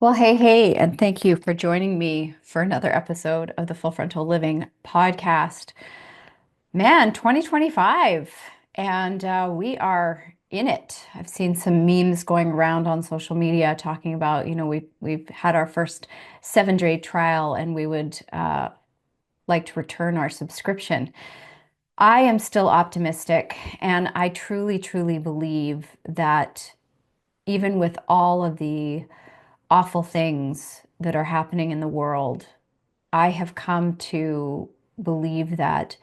Well, hey, and thank you for joining me for another episode of the Full Frontal Living podcast. Man, 2025, and we are in it. I've seen some memes going around on social media talking about, we've had our first 7-day trial, and we would like to return our subscription. I am still optimistic, and I truly believe that even with all of the awful things that are happening in the world, I have come to believe that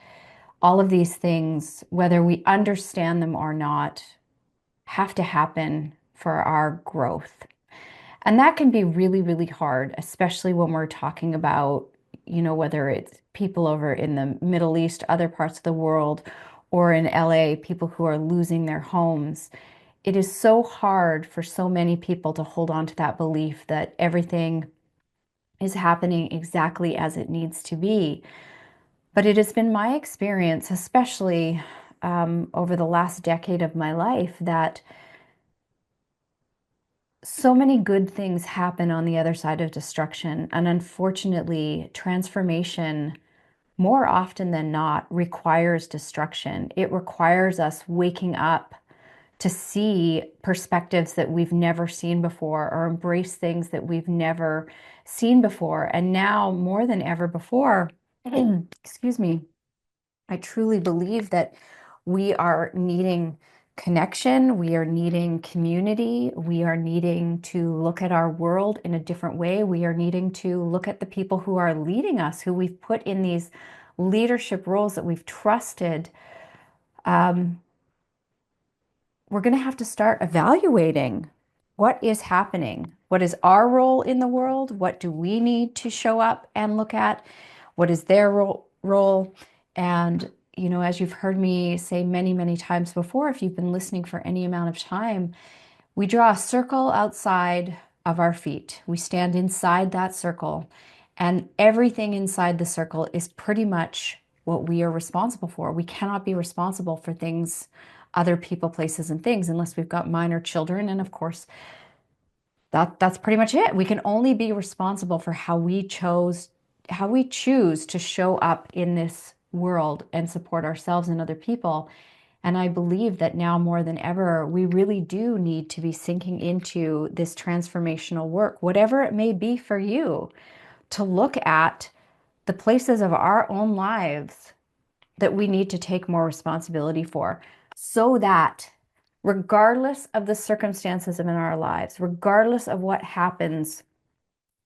all of these things, whether we understand them or not, have to happen for our growth. And that can be really hard, especially when we're talking about, whether it's people over in the Middle East, other parts of the world, or in LA, people who are losing their homes. It is so hard for so many people to hold on to that belief that everything is happening exactly as it needs to be. But it has been my experience, especially over the last decade of my life, that so many good things happen on the other side of destruction. And unfortunately, transformation, more often than not, requires destruction. It requires us waking up to see perspectives that we've never seen before or embrace things that we've never seen before. And now, more than ever before, excuse me, I truly believe that we are needing connection, we are needing community, we are needing to look at our world in a different way. We are needing to look at the people who are leading us, who we've put in these leadership roles that we've trusted. Um, we're going to have to start evaluating what is happening. What is our role in the world? What do we need to show up and look at? What is their role? And, as you've heard me say many times before, if you've been listening for any amount of time, we draw a circle outside of our feet. We stand inside that circle, and everything inside the circle is pretty much what we are responsible for. We cannot be responsible for things, other people, places, and things unless we've got minor children. And of course, that's pretty much it. We can only be responsible for how we choose to show up in this world and support ourselves and other people. And I believe that now more than ever, we really do need to be sinking into this transformational work, whatever it may be for you, to look at the places of our own lives that we need to take more responsibility for, so that regardless of the circumstances in our lives, regardless of what happens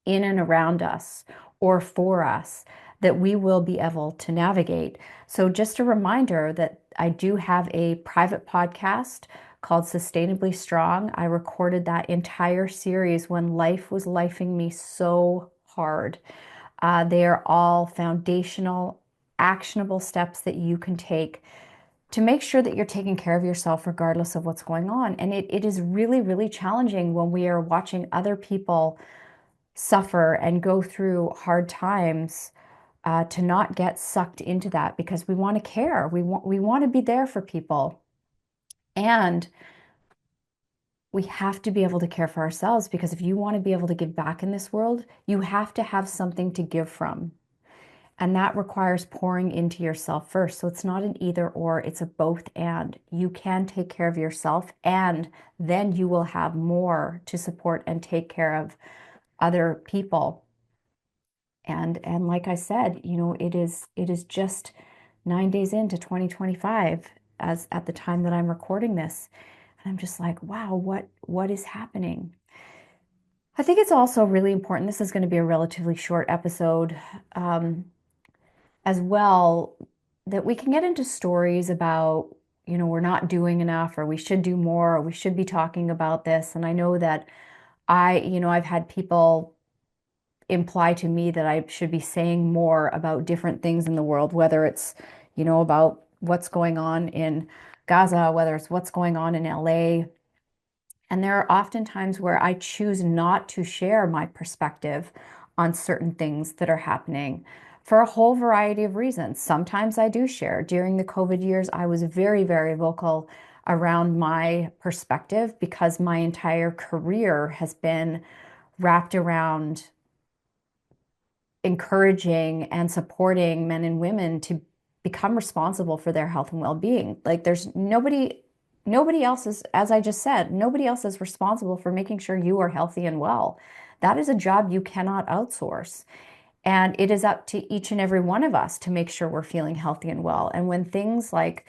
in and around us or for us, that we will be able to navigate. So, just a reminder that I do have a private podcast called Sustainably Strong. I recorded that entire series when life was lifing me so hard. They are all foundational, actionable steps that you can take to make sure that you're taking care of yourself regardless of what's going on. And it is really challenging when we are watching other people suffer and go through hard times, to not get sucked into that, because we want to care. We want to be there for people. And we have to be able to care for ourselves, because if you want to be able to give back in this world, you have to have something to give from. And that requires pouring into yourself first. So it's not an either or, it's a both and. You can take care of yourself, and then you will have more to support and take care of other people. And like I said, it is just 9 days into 2025 as at the time that I'm recording this. And I'm just like, wow, what is happening? I think it's also really important. This is going to be a relatively short episode, as well, that we can get into stories about, we're not doing enough, or we should do more, or we should be talking about this. And I know that I've had people imply to me that I should be saying more about different things in the world, whether it's, about what's going on in Gaza, whether it's what's going on in LA. And there are often times where I choose not to share my perspective on certain things that are happening for a whole variety of reasons. Sometimes I do share. During the COVID years, I was very vocal around my perspective, because my entire career has been wrapped around encouraging and supporting men and women to become responsible for their health and well-being. Like there's nobody else is, as I just said, nobody else is responsible for making sure you are healthy and well. That is a job you cannot outsource. And it is up to each and every one of us to make sure we're feeling healthy and well. And when things like,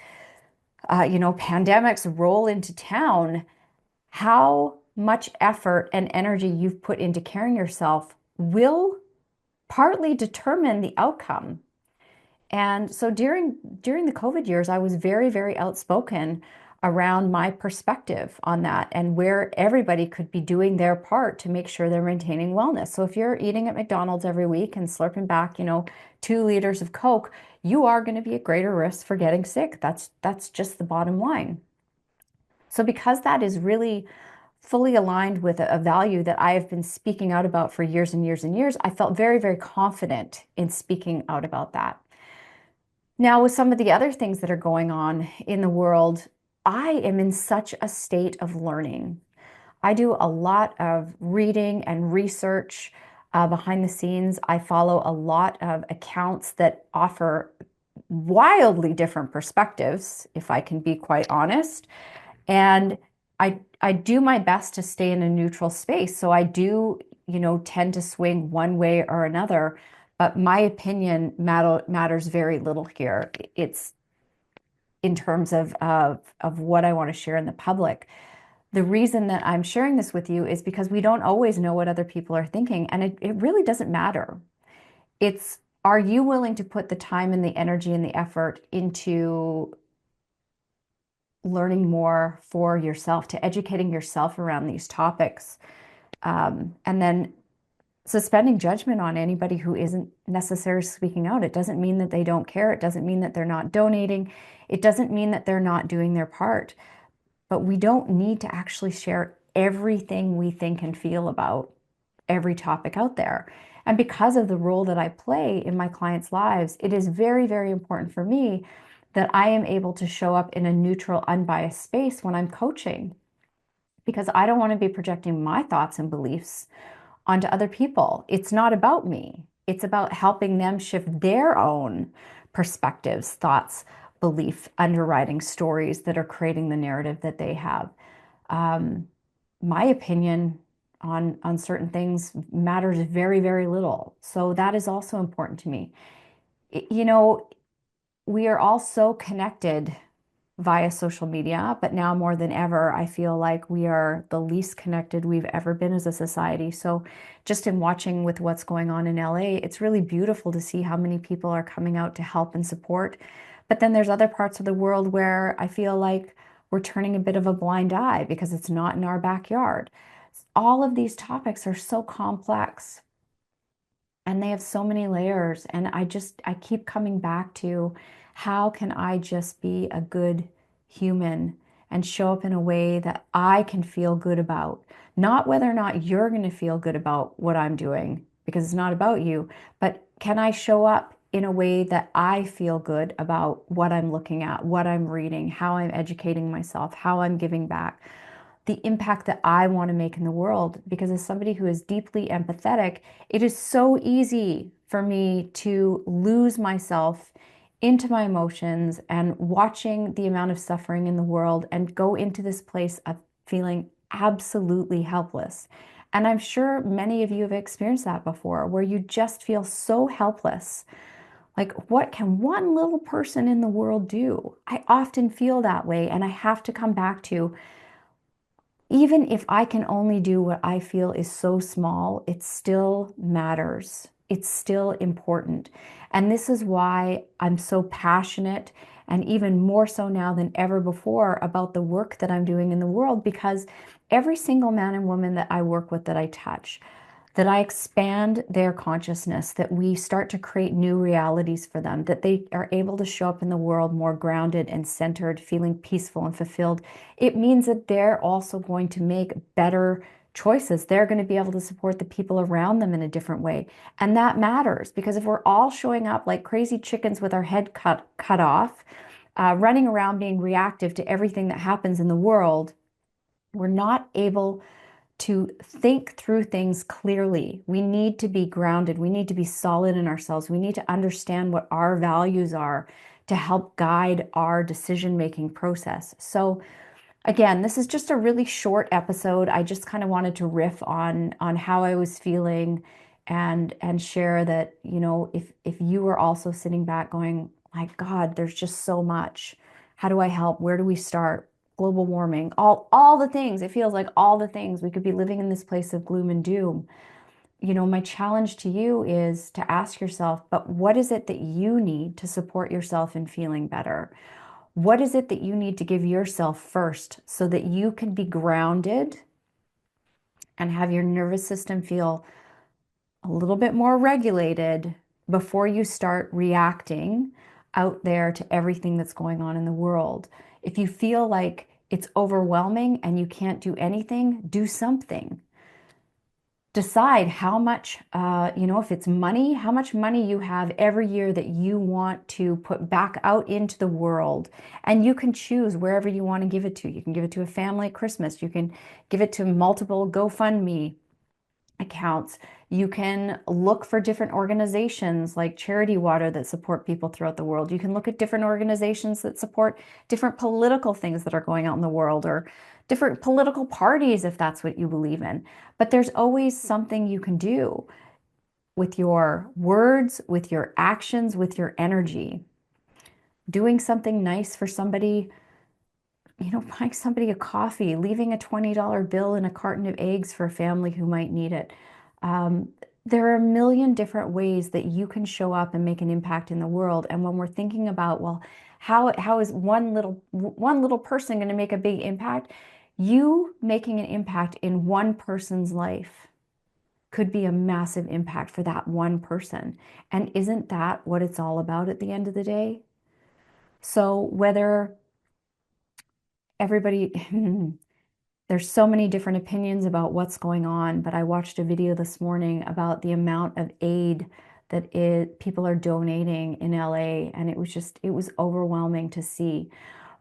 pandemics roll into town, how much effort and energy you've put into caring yourself will partly determine the outcome. And so during the COVID years, I was very, very outspoken around my perspective on that and where everybody could be doing their part to make sure they're maintaining wellness. So if you're eating at McDonald's every week and slurping back, 2 liters of Coke, you are going to be at greater risk for getting sick. That's just the bottom line. So because that is really fully aligned with a value that I have been speaking out about for years and years and years, I felt very, very confident in speaking out about that. Now, with some of the other things that are going on in the world, I am in such a state of learning. I do a lot of reading and research behind the scenes. I follow a lot of accounts that offer wildly different perspectives, if I can be quite honest. And I do my best to stay in a neutral space. So I do, tend to swing one way or another, but my opinion matters very little here. It's in terms of what I want to share in the public. The reason that I'm sharing this with you is because we don't always know what other people are thinking, and it really doesn't matter. It's, are you willing to put the time and the energy and the effort into learning more for yourself, to educating yourself around these topics, and then suspending judgment on anybody who isn't necessarily speaking out. It doesn't mean that they don't care. It doesn't mean that they're not donating. It doesn't mean that they're not doing their part. But we don't need to actually share everything we think and feel about every topic out there. And because of the role that I play in my clients' lives, it is very, very important for me that I am able to show up in a neutral, unbiased space when I'm coaching, because I don't want to be projecting my thoughts and beliefs onto other people. It's not about me. It's about helping them shift their own perspectives, thoughts, belief, underwriting stories that are creating the narrative that they have. My opinion on certain things matters very, very little. So that is also important to me. We are all so connected via social media, but now more than ever, I feel like we are the least connected we've ever been as a society. So just in watching with what's going on in LA, it's really beautiful to see how many people are coming out to help and support. But then there's other parts of the world where I feel like we're turning a bit of a blind eye because it's not in our backyard. All of these topics are so complex and they have so many layers. And I keep coming back to, how can I just be a good human and show up in a way that I can feel good about? Not whether or not you're going to feel good about what I'm doing, because it's not about you, but can I show up in a way that I feel good about what I'm looking at, what I'm reading, how I'm educating myself, how I'm giving back, the impact that I want to make in the world? Because as somebody who is deeply empathetic, it is so easy for me to lose myself into my emotions and watching the amount of suffering in the world and go into this place of feeling absolutely helpless. And I'm sure many of you have experienced that before, where you just feel so helpless. Like, what can one little person in the world do? I often feel that way, and I have to come back to, even if I can only do what I feel is so small, it still matters. It's still important. And this is why I'm so passionate, and even more so now than ever before, about the work that I'm doing in the world, because every single man and woman that I work with, that I touch, that I expand their consciousness, that we start to create new realities for them, that they are able to show up in the world more grounded and centered, feeling peaceful and fulfilled. It means that they're also going to make better choices. They're going to be able to support the people around them in a different way. And that matters, because if we're all showing up like crazy chickens with our head cut off, running around being reactive to everything that happens in the world, we're not able to think through things clearly. We need to be grounded. We need to be solid in ourselves. We need to understand what our values are to help guide our decision-making process. So again, this is just a really short episode. I just kind of wanted to riff on how I was feeling and share that, you know, if you were also sitting back going, my God, there's just so much. How do I help? Where do we start? Global warming, all the things. It feels like all the things. We could be living in this place of gloom and doom. You know, my challenge to you is to ask yourself, but what is it that you need to support yourself in feeling better? What is it that you need to give yourself first so that you can be grounded and have your nervous system feel a little bit more regulated before you start reacting out there to everything that's going on in the world? If you feel like it's overwhelming and you can't do anything, do something. Decide how much, you know, if it's money, how much money you have every year that you want to put back out into the world. And you can choose wherever you want to give it to. You can give it to a family at Christmas. You can give it to multiple GoFundMe accounts. You can look for different organizations like Charity Water that support people throughout the world. You can look at different organizations that support different political things that are going on in the world, or different political parties if that's what you believe in. But there's always something you can do with your words, with your actions, with your energy. Doing something nice for somebody, you know, buying somebody a coffee, leaving a $20 bill and a carton of eggs for a family who might need it. Um, there are a million different ways that you can show up and make an impact in the world. And when we're thinking about, well, how is one little person going to make a big impact? You making an impact in one person's life could be a massive impact for that one person. And isn't that what it's all about at the end of the day? So whether everybody, there's so many different opinions about what's going on, but I watched a video this morning about the amount of aid that people are donating in LA, and it was overwhelming to see.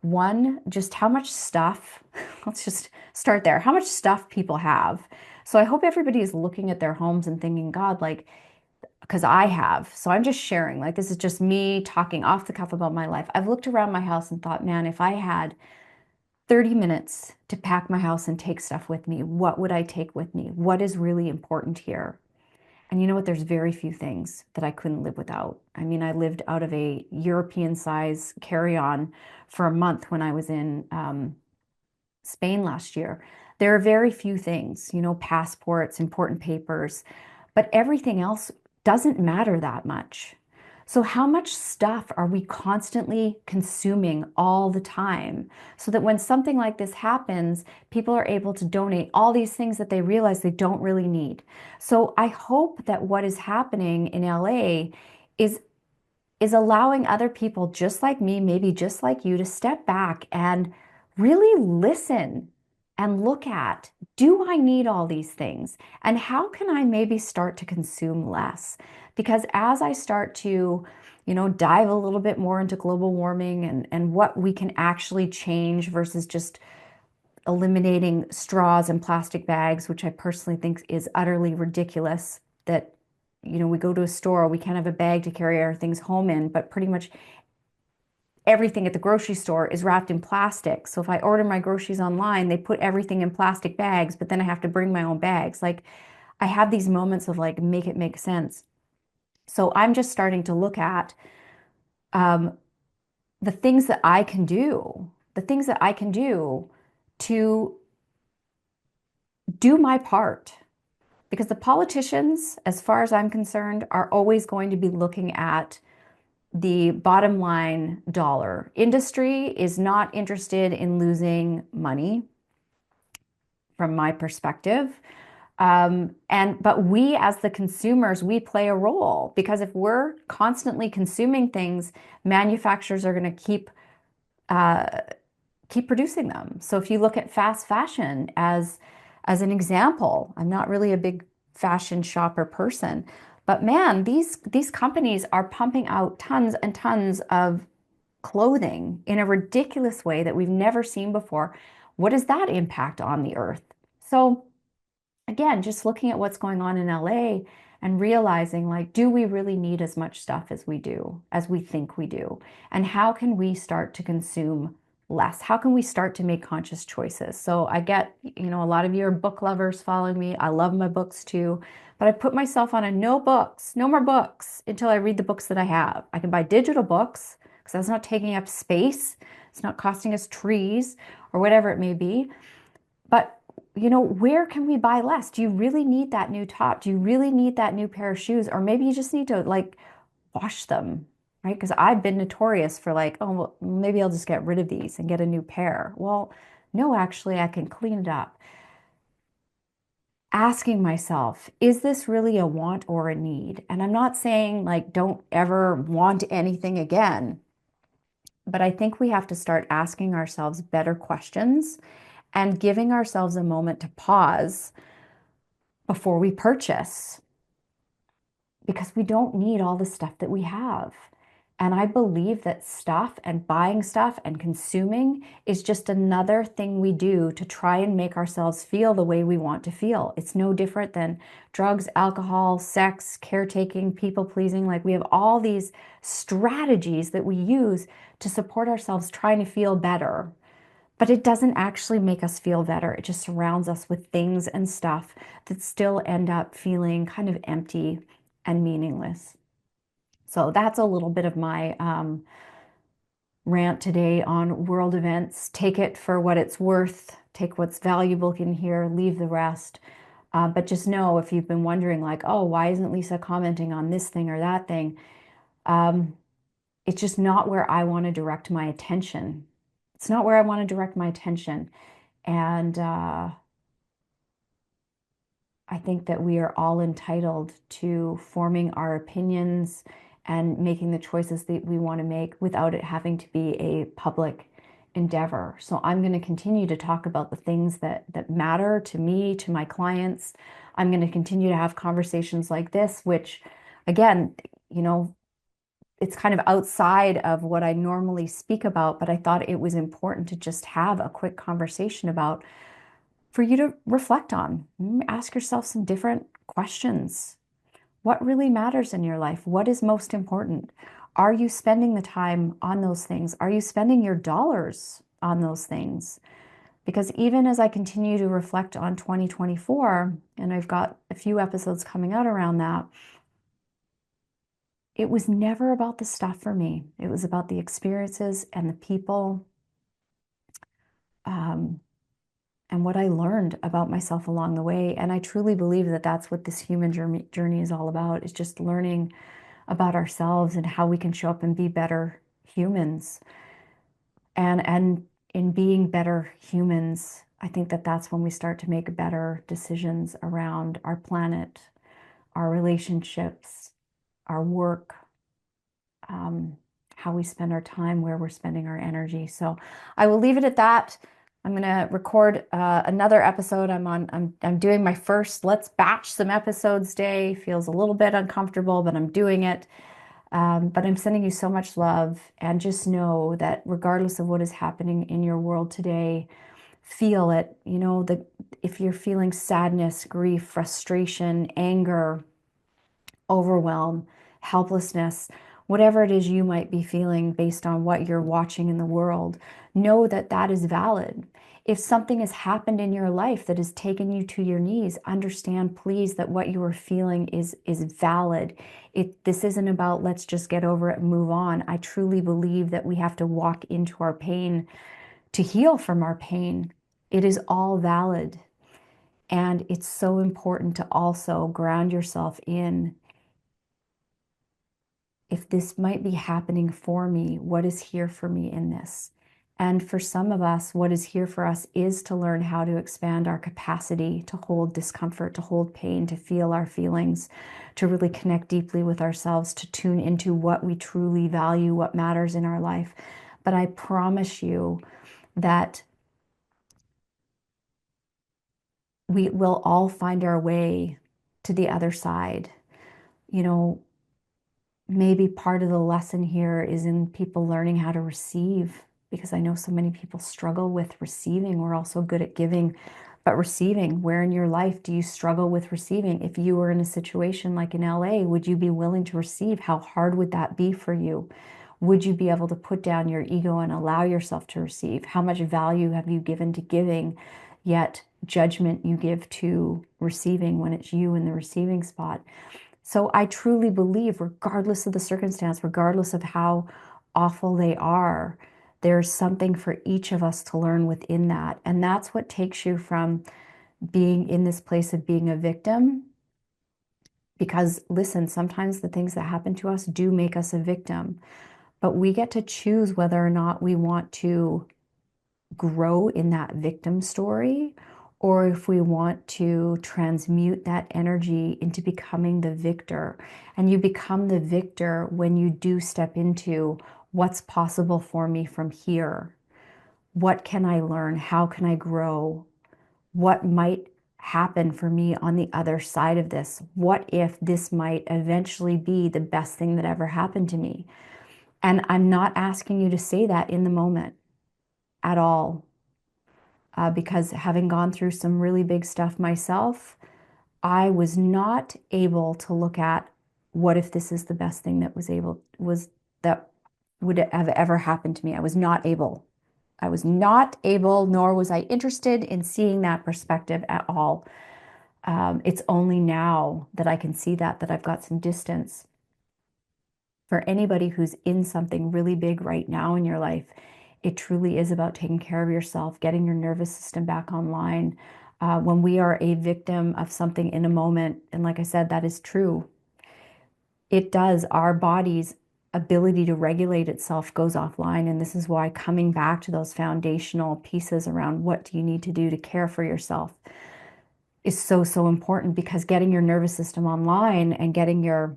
One, just how much stuff, let's just start there, how much stuff people have. So I hope everybody is looking at their homes and thinking, God, like, because I have. So I'm just sharing, like, this is just me talking off the cuff about my life. I've looked around my house and thought, man, if I had 30 minutes to pack my house and take stuff with me, what would I take with me? What is really important here? And you know what? There's very few things that I couldn't live without. I mean, I lived out of a European size carry-on for a month when I was in Spain last year. There are very few things, you know, passports, important papers, but everything else doesn't matter that much. So how much stuff are we constantly consuming all the time so that when something like this happens, people are able to donate all these things that they realize they don't really need? So I hope that what is happening in LA is allowing other people just like me, maybe just like you, to step back and really listen and look at, do I need all these things? And how can I maybe start to consume less? Because as I start to, you know, dive a little bit more into global warming and what we can actually change versus just eliminating straws and plastic bags, which I personally think is utterly ridiculous, that, you know, we go to a store, we can't have a bag to carry our things home in, but pretty much everything at the grocery store is wrapped in plastic. So if I order my groceries online, they put everything in plastic bags, but then I have to bring my own bags. Like, I have these moments of like, make it make sense. So I'm just starting to look at um, the things that I can do, the things that I can do to do my part. Because the politicians, as far as I'm concerned, are always going to be looking at the bottom line dollar. Industry is not interested in losing money, from my perspective. But we as the consumers, we play a role, because if we're constantly consuming things, manufacturers are going to keep producing them. So if you look at fast fashion as an example, I'm not really a big fashion shopper person, but man, these companies are pumping out tons and tons of clothing in a ridiculous way that we've never seen before. What does that impact on the earth? So again, just looking at what's going on in LA and realizing, like, do we really need as much stuff as we do, as we think we do? And how can we start to consume less? How can we start to make conscious choices? So I get, a lot of you are book lovers following me. I love my books too, but I put myself on a no books, no more books until I read the books that I have. I can buy digital books because that's not taking up space. It's not costing us trees or whatever it may be. But where can we buy less? Do you really need that new top? Do you really need that new pair of shoes? Or maybe you just need to like wash them, right? Because I've been notorious for like, oh, well, maybe I'll just get rid of these and get a new pair. Well, no, actually, I can clean it up. Asking myself, is this really a want or a need? And I'm not saying like don't ever want anything again, but I think we have to start asking ourselves better questions and giving ourselves a moment to pause before we purchase because we don't need all the stuff that we have. And I believe that stuff and buying stuff and consuming is just another thing we do to try and make ourselves feel the way we want to feel. It's no different than drugs, alcohol, sex, caretaking, people pleasing. Like we have all these strategies that we use to support ourselves trying to feel better. But it doesn't actually make us feel better. It just surrounds us with things and stuff that still end up feeling kind of empty and meaningless. So that's a little bit of my rant today on world events. Take it for what it's worth, take what's valuable in here, leave the rest. But just know if you've been wondering, like, oh, why isn't Lisa commenting on this thing or that thing? It's just not where I want to direct my attention. It's not where I want to direct my attention. And I think that we are all entitled to forming our opinions and making the choices that we want to make without it having to be a public endeavor. So I'm going to continue to talk about the things that matter to me, to my clients. I'm going to continue to have conversations like this, which again, it's kind of outside of what I normally speak about, but I thought it was important to just have a quick conversation about for you to reflect on. Ask yourself some different questions. What really matters in your life? What is most important? Are you spending the time on those things? Are you spending your dollars on those things? Because even as I continue to reflect on 2024, and I've got a few episodes coming out around that, it was never about the stuff for me. It was about the experiences and the people. And what I learned about myself along the way. And I truly believe that that's what this human journey is all about, is just learning about ourselves and how we can show up and be better humans. And in being better humans, I think that that's when we start to make better decisions around our planet, our relationships, our work, how we spend our time, where we're spending our energy. So I will leave it at that. I'm going to record another episode. I'm doing my first let's batch some episodes day. Feels a little bit uncomfortable, but I'm doing it. But I'm sending you so much love, and just know that regardless of what is happening in your world today, feel it. That if you're feeling sadness, grief, frustration, anger, overwhelm, helplessness, whatever it is you might be feeling based on what you're watching in the world, know that that is valid. If something has happened in your life that has taken you to your knees, understand, please, that what you are feeling is valid. This isn't about let's just get over it and move on. I truly believe that we have to walk into our pain to heal from our pain. It is all valid. And it's so important to also ground yourself in, if this might be happening for me, what is here for me in this? And for some of us, what is here for us is to learn how to expand our capacity to hold discomfort, to hold pain, to feel our feelings, to really connect deeply with ourselves, to tune into what we truly value, what matters in our life. But I promise you that we will all find our way to the other side. You know, maybe part of the lesson here is in people learning how to receive, because I know so many people struggle with receiving. We're also good at giving, But receiving, where in your life do you struggle with receiving? If you were in a situation like in LA, would you be willing to receive? How hard would that be for you? Would you be able to put down your ego and allow yourself to receive? How much value have you given to giving, yet judgment you give to receiving when it's you in the receiving spot? So I truly believe, regardless of the circumstance, regardless of how awful they are, there's something for each of us to learn within that. And that's what takes you from being in this place of being a victim. Because listen, sometimes the things that happen to us do make us a victim, but we get to choose whether or not we want to grow in that victim story, or if we want to transmute that energy into becoming the victor. And you become the victor when you do step into what's possible for me from here. What can I learn? How can I grow? What might happen for me on the other side of this? What if this might eventually be the best thing that ever happened to me? And I'm not asking you to say that in the moment at all. Because having gone through some really big stuff myself, I was not able to look at what if this is the best thing that would have ever happened to me. I was not able. I was not able, nor was I interested in seeing that perspective at all. It's only now that I can see that I've got some distance. For anybody who's in something really big right now in your life, it truly is about taking care of yourself, getting your nervous system back online. When we are a victim of something in a moment, and like I said, that is true, it does, our body's ability to regulate itself goes offline. And this is why coming back to those foundational pieces around what do you need to do to care for yourself is so, so important, because getting your nervous system online and getting your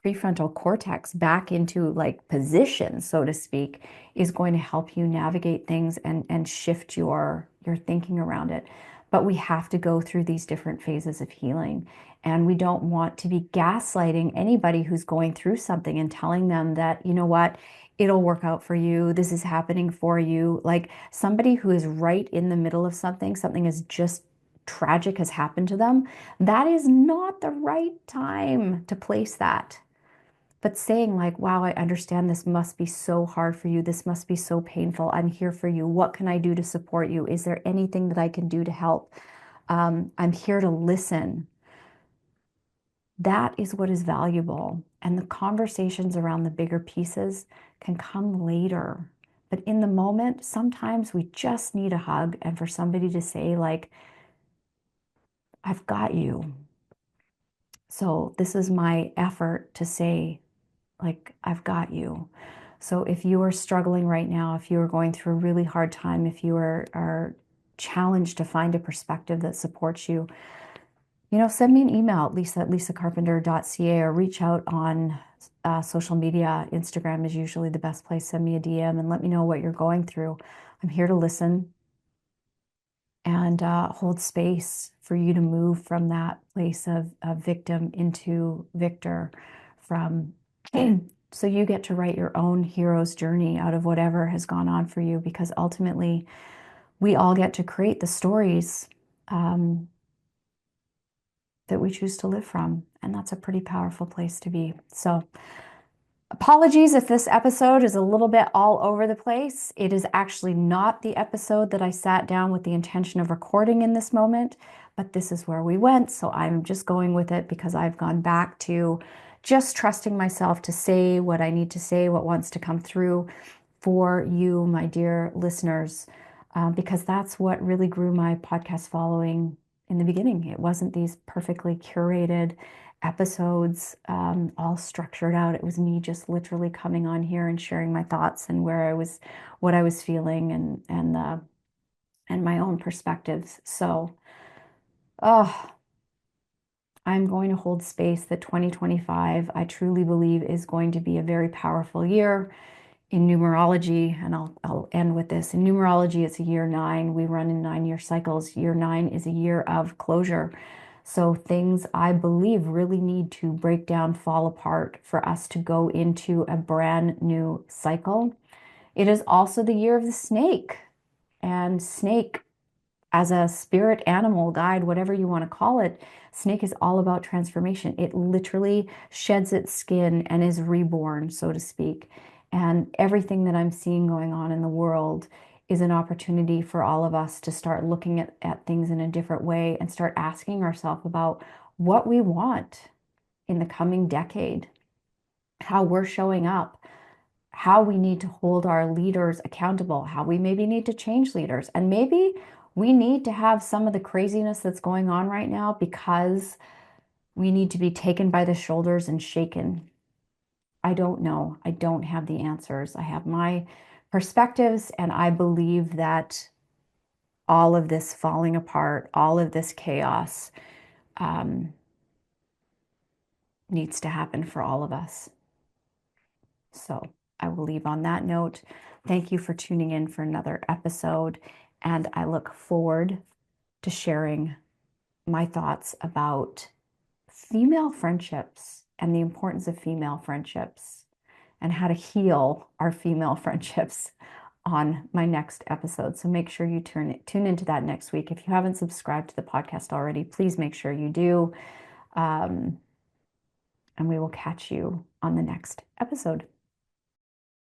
prefrontal cortex back into like position, so to speak, is going to help you navigate things and shift your thinking around it. But we have to go through these different phases of healing. And we don't want to be gaslighting anybody who's going through something and telling them that, you know what, it'll work out for you. This is happening for you. Like somebody who is right in the middle of something, something is just tragic has happened to them. That is not the right time to place that. But saying like, wow, I understand this must be so hard for you. This must be so painful. I'm here for you. What can I do to support you? Is there anything that I can do to help? I'm here to listen. That is what is valuable. And the conversations around the bigger pieces can come later. But in the moment, sometimes we just need a hug and for somebody to say like, I've got you. So this is my effort to say, like, I've got you. So if you are struggling right now, if you are going through a really hard time, if you are challenged to find a perspective that supports you, send me an email, lisa@lisacarpenter.ca, or reach out on social media. Instagram is usually the best place. Send me a DM and let me know what you're going through. I'm here to listen and hold space for you to move from that place of victim into victor, from so you get to write your own hero's journey out of whatever has gone on for you, because ultimately we all get to create the stories that we choose to live from, and that's a pretty powerful place to be. So apologies if this episode is a little bit all over the place. It is actually not the episode that I sat down with the intention of recording in this moment, but this is where we went. So I'm just going with it because I've gone back to just trusting myself to say what I need to say, what wants to come through for you, my dear listeners, because that's what really grew my podcast following in the beginning. It wasn't these perfectly curated episodes all structured out. It was me just literally coming on here and sharing my thoughts and what I was feeling, and my own perspectives. So, oh, I'm going to hold space that 2025, I truly believe, is going to be a very powerful year in numerology. And I'll end with this. In numerology, it's a year 9. We run in 9-year cycles. Year 9 is a year of closure. So things, I believe, really need to break down, fall apart for us to go into a brand new cycle. It is also the year of the snake. And snake, as a spirit animal guide, whatever you want to call it, snake is all about transformation. It literally sheds its skin and is reborn, so to speak. And everything that I'm seeing going on in the world is an opportunity for all of us to start looking at things in a different way and start asking ourselves about what we want in the coming decade, how we're showing up, how we need to hold our leaders accountable, how we maybe need to change leaders. And maybe we need to have some of the craziness that's going on right now because we need to be taken by the shoulders and shaken. I don't know. I don't have the answers. I have my perspectives, and I believe that all of this falling apart, all of this chaos, um, needs to happen for all of us. So I will leave on that note. Thank you for tuning in for another episode, and I look forward to sharing my thoughts about female friendships and the importance of female friendships and how to heal our female friendships on my next episode. So make sure you tune into that next week. If you haven't subscribed to the podcast already, please make sure you do. And we will catch you on the next episode.